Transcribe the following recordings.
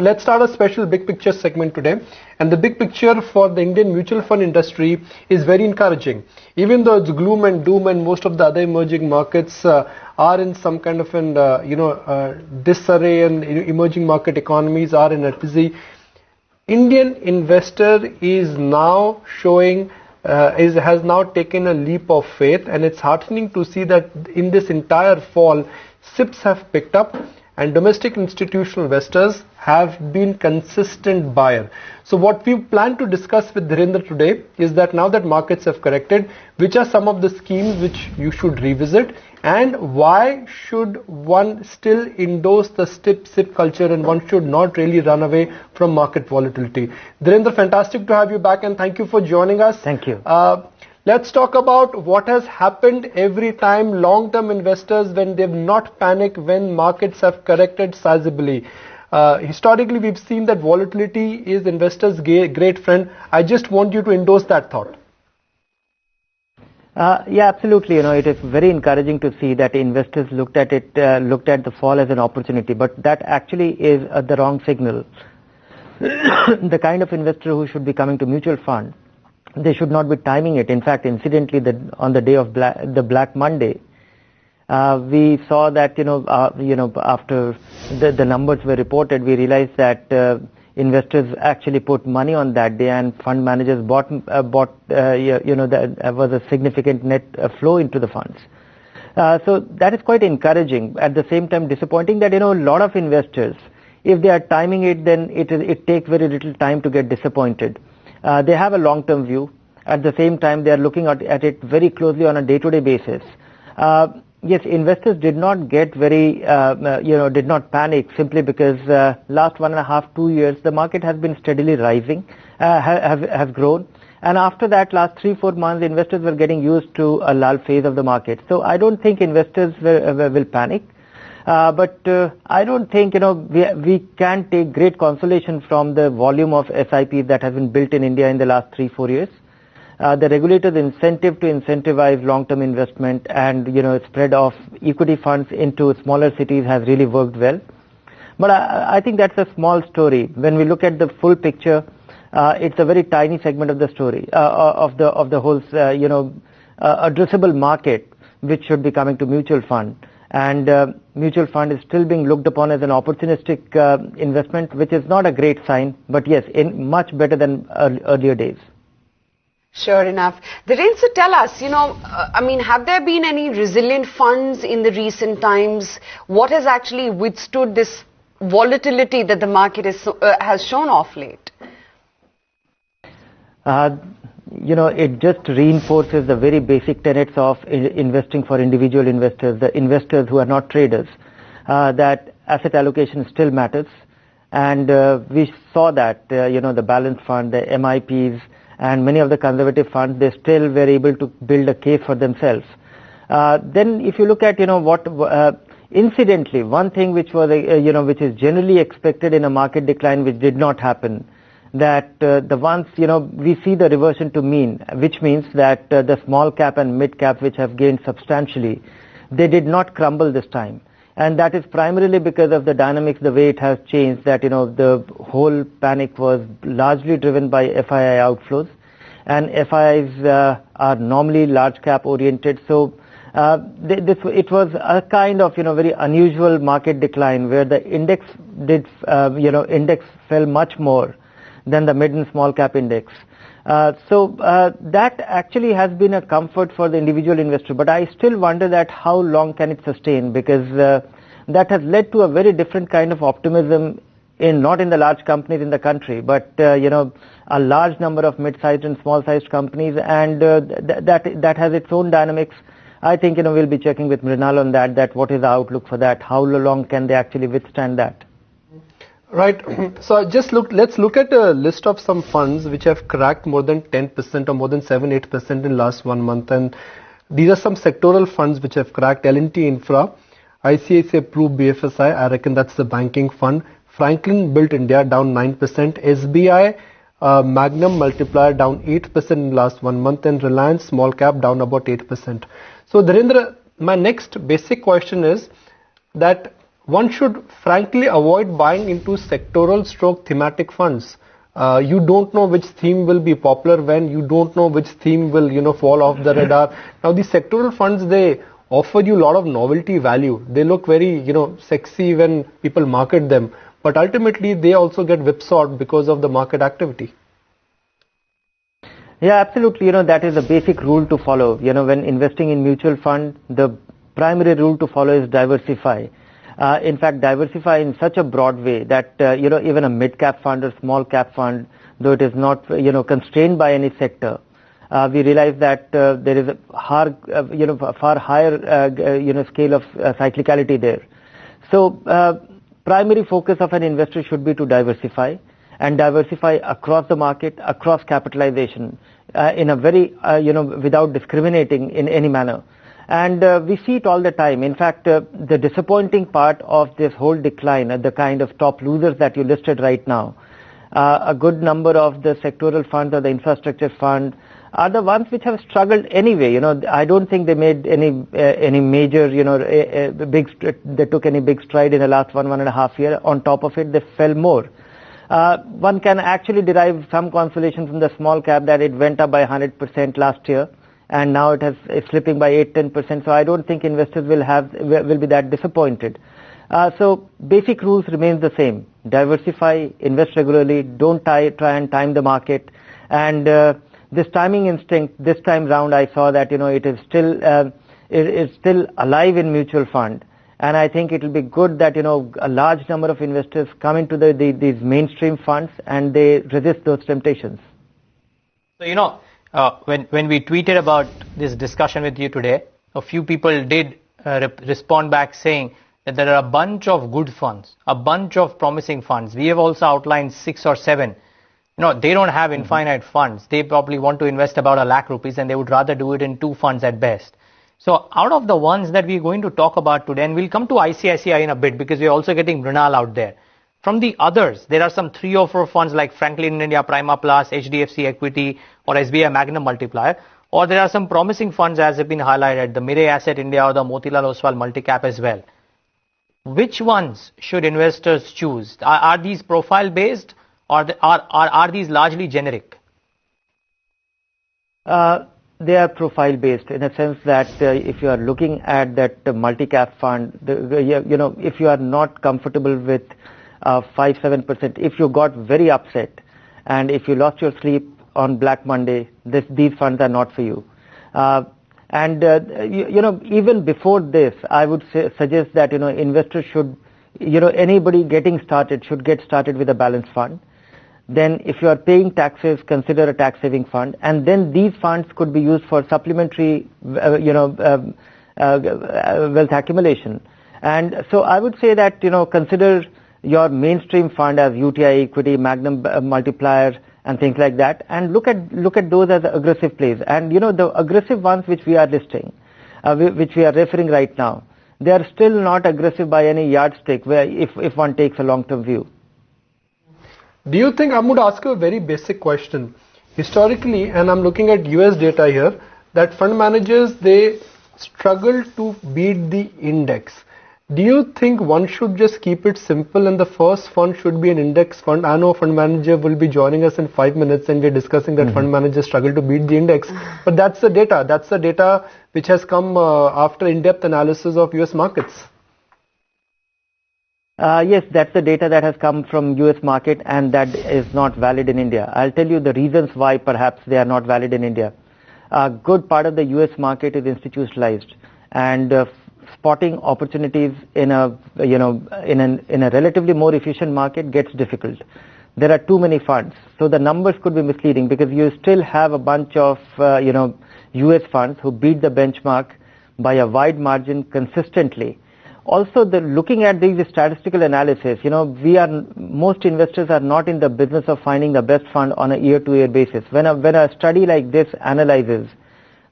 let's start a special big picture segment today. And the big picture for the Indian mutual fund industry is very encouraging. Even though it's gloom and doom and most of the other emerging markets are in some kind of an disarray, and emerging market economies are in a tizzy, Indian investor is now showing has now taken a leap of faith, and it's heartening to see that in this entire fall, SIPs have picked up and domestic institutional investors have been consistent buyer. So what we plan to discuss with Dhirendra today is that now that markets have corrected, which are some of the schemes which you should revisit, and why should one still endorse the SIP culture and one should not really run away from market volatility. Dhirendra, fantastic to have you back and thank you for joining us. Thank you. Let's talk about what has happened every time long-term investors, when they've not panicked, when markets have corrected sizably. Historically, we've seen that volatility is investors' great friend. I just want you to endorse that thought. Yeah, absolutely. It is very encouraging to see that investors looked at the fall as an opportunity, but that actually is the wrong signal. The kind of investor who should be coming to mutual fund, they should not be timing it. In fact, incidentally, on the day of the Black Monday, we saw that after the numbers were reported, we realized that investors actually put money on that day, and fund managers bought there was a significant net flow into the funds. So that is quite encouraging. At the same time, disappointing that a lot of investors, if they are timing it, then it takes very little time to get disappointed. They have a long-term view. At the same time, they are looking at it very closely on a day-to-day basis. Yes, investors did not get did not panic simply because last 1.5, 2 years, the market has been steadily rising, has grown. And after that, last 3-4 months, investors were getting used to a lull phase of the market. So I don't think investors will panic. But I don't think, we can take great consolation from the volume of SIPs that has been built in India in the last 3-4 years. The regulator's incentive to incentivize long-term investment and, spread of equity funds into smaller cities has really worked well. But I think that's a small story. When we look at the full picture, it's a very tiny segment of the story, of the whole, addressable market, which should be coming to mutual fund. And mutual fund is still being looked upon as an opportunistic investment, which is not a great sign, but yes, much better than earlier days. Sure enough. Dhirendra, so tell us, have there been any resilient funds in the recent times? What has actually withstood this volatility that the market has shown off late? It just reinforces the very basic tenets of investing for individual investors, the investors who are not traders, that asset allocation still matters. And we saw that, the balanced fund, the MIPs, and many of the conservative funds, they still were able to build a case for themselves. Then if you look at, incidentally, one thing which was, which is generally expected in a market decline, which did not happen, that we see the reversion to mean, which means that the small cap and mid cap, which have gained substantially, they did not crumble this time. And that is primarily because of the dynamics, the way it has changed, that, the whole panic was largely driven by FII outflows. And FIIs are normally large cap oriented. So it was a kind of, very unusual market decline where the index index fell much more than the mid and small cap index. So that actually has been a comfort for the individual investor. But I still wonder that how long can it sustain, because that has led to a very different kind of optimism not in the large companies in the country, but a large number of mid-sized and small-sized companies, and that has its own dynamics. I think we'll be checking with Mrinal on that what is the outlook for that, how long can they actually withstand that. Right. So let's look at a list of some funds which have cracked more than 10% or more than 7-8% in last 1 month. And these are some sectoral funds which have cracked: L&T Infra, ICICI Pru BFSI, I reckon that's the banking fund, Franklin Built India down 9%, SBI Magnum Multiplier down 8% in last 1 month, and Reliance Small Cap down about 8%. So Dhirendra, my next basic question is that one should frankly avoid buying into sectoral stroke thematic funds. You don't know which theme will be popular when, you don't know which theme will, fall off the radar. Now these sectoral funds, they offer you a lot of novelty value. They look very, sexy when people market them, but ultimately they also get whipsawed because of the market activity. Yeah, absolutely. That is a basic rule to follow. When investing in mutual fund, the primary rule to follow is diversify. In fact, diversify in such a broad way that, even a mid-cap fund or small-cap fund, though it is not, constrained by any sector, we realize that there is a far higher, scale of cyclicality there. So, primary focus of an investor should be to diversify, and diversify across the market, across capitalization, in a very, without discriminating in any manner. And we see it all the time. In fact, the disappointing part of this whole decline, the kind of top losers that you listed right now, a good number of the sectoral funds or the infrastructure fund are the ones which have struggled anyway. I don't think they made any major, they took any big stride in the last 1.5 years. On top of it, they fell more. One can actually derive some consolation from the small cap that it went up by 100% last year, and now it's slipping by 8-10%. So I don't think investors will be that disappointed. So basic rules remains the same: diversify, invest regularly, don't try and time the market. And this timing instinct, this time round, I saw that it is still alive in mutual fund. And I think it will be good that a large number of investors come into these mainstream funds and they resist those temptations. So when we tweeted about this discussion with you today, a few people did respond back saying that there are a bunch of good funds, a bunch of promising funds. We have also outlined 6 or 7. They don't have infinite funds. They probably want to invest about ₹1 lakh, and they would rather do it in 2 funds at best. So out of the ones that we're going to talk about today, and we'll come to ICICI in a bit because we're also getting Mrinal out there. From the others, there are some 3 or 4 funds like Franklin India Prima Plus, HDFC Equity, or SBI Magnum Multiplier. Or there are some promising funds as have been highlighted, the Mirae Asset India or the Motilal Oswal Multicap as well. Which ones should investors choose? Are these profile based, or are these largely generic? They are profile based in a sense that if you are looking at that multi-cap fund, if you are not comfortable with 5-7%, if you got very upset and if you lost your sleep on Black Monday, these funds are not for you. Even before this, I would suggest that investors should, anybody getting started should get started with a balanced fund. Then if you are paying taxes, consider a tax saving fund, and then these funds could be used for supplementary wealth accumulation. And so I would say that consider your mainstream fund as UTI Equity, Magnum Multiplier and things like that, and look at those as aggressive plays. And the aggressive ones which we are listing, which we are referring right now, they are still not aggressive by any yardstick where if one takes a long term view. Do you think, I'm going to ask you a very basic question. Historically, and I'm looking at US data here, that fund managers, they struggle to beat the index. Do you think one should just keep it simple and the first fund should be an index fund? I know a fund manager will be joining us in 5 minutes and we're discussing that fund managers struggle to beat the index. But that's the data. That's the data which has come after in-depth analysis of US markets. Yes, that's the data that has come from US market, and that is not valid in India. I'll tell you the reasons why perhaps they are not valid in India. A good part of the US market is institutionalized, and spotting opportunities in a relatively more efficient market gets difficult. There are too many funds, so the numbers could be misleading because you still have a bunch of US funds who beat the benchmark by a wide margin consistently. Also, looking at these statistical analysis, most investors are not in the business of finding the best fund on a year-to-year basis. When a study like this analyzes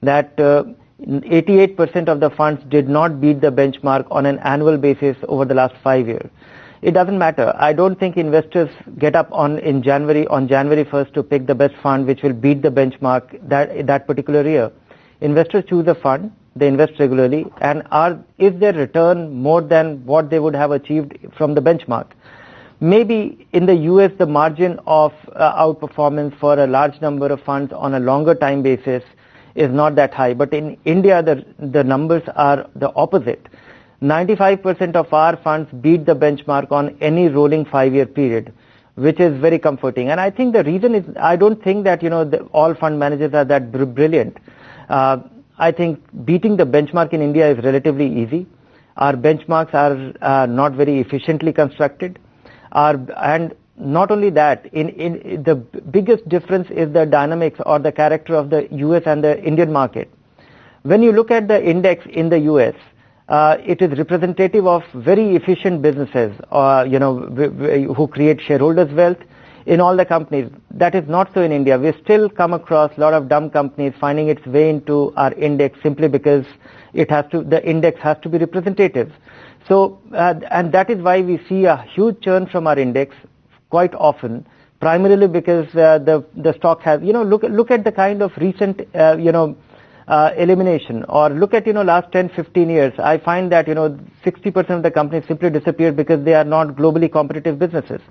that 88% of the funds did not beat the benchmark on an annual basis over the last 5 years, it doesn't matter. I don't think investors get up on January 1st to pick the best fund which will beat the benchmark that particular year. investors choose a fund, they invest regularly, and is their return more than what they would have achieved from the benchmark? Maybe in the US, the margin of outperformance for a large number of funds on a longer time basis is not that high. But in India, the numbers are the opposite. 95% of our funds beat the benchmark on any rolling 5-year period, which is very comforting. And I think the reason is, I don't think that, all fund managers are that brilliant. I think beating the benchmark in India is relatively easy. Our benchmarks are not very efficiently constructed. And not only that, in the biggest difference is the dynamics or the character of the US and the Indian market. When you look at the index in the US, it is representative of very efficient businesses, who create shareholders' wealth in all the companies. That is not so in India. We still come across a lot of dumb companies finding its way into our index simply because the index has to be representative. So, and that is why we see a huge churn from our index quite often, primarily because the stock has, look at the kind of recent, elimination, or look at, last 10, 15 years. I find that, 60% of the companies simply disappeared because they are not globally competitive businesses.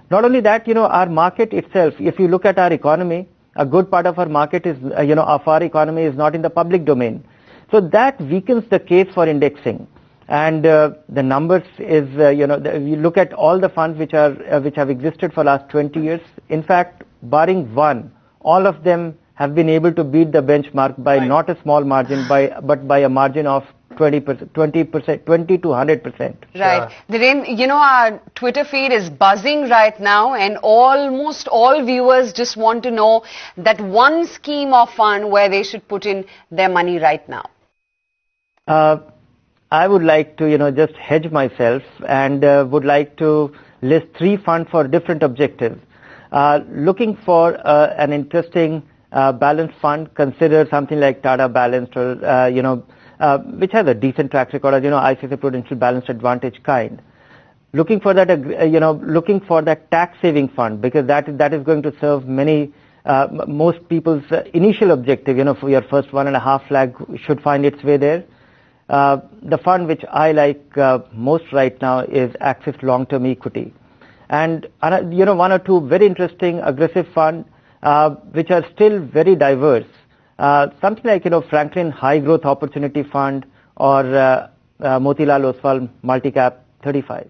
Not only that, our market itself, if you look at our economy, a good part of our market is, of our economy is not in the public domain. So that weakens the case for indexing. And the numbers is, you look at all the funds which have existed for last 20 years. In fact, barring one, all of them have been able to beat the benchmark by not a small margin, but by a margin of 20%, 20 to 100%. Right. Dhiren, our Twitter feed is buzzing right now, and almost all viewers just want to know that one scheme or fund where they should put in their money right now. I would like to, just hedge myself, and would like to list 3 funds for different objectives. Looking for an interesting balanced fund, consider something like Tata Balanced, or which has a decent track record, ICICI Prudential Balanced Advantage kind. Looking for that, looking for that tax saving fund, because that is going to serve most people's initial objective. For your first 1.5 lakh should find its way there. The fund which I like most right now is Axis Long Term Equity, and 1 or 2 very interesting aggressive funds which are still very diverse. Something like Franklin High Growth Opportunity Fund, or Motilal Oswal Multi Cap 35.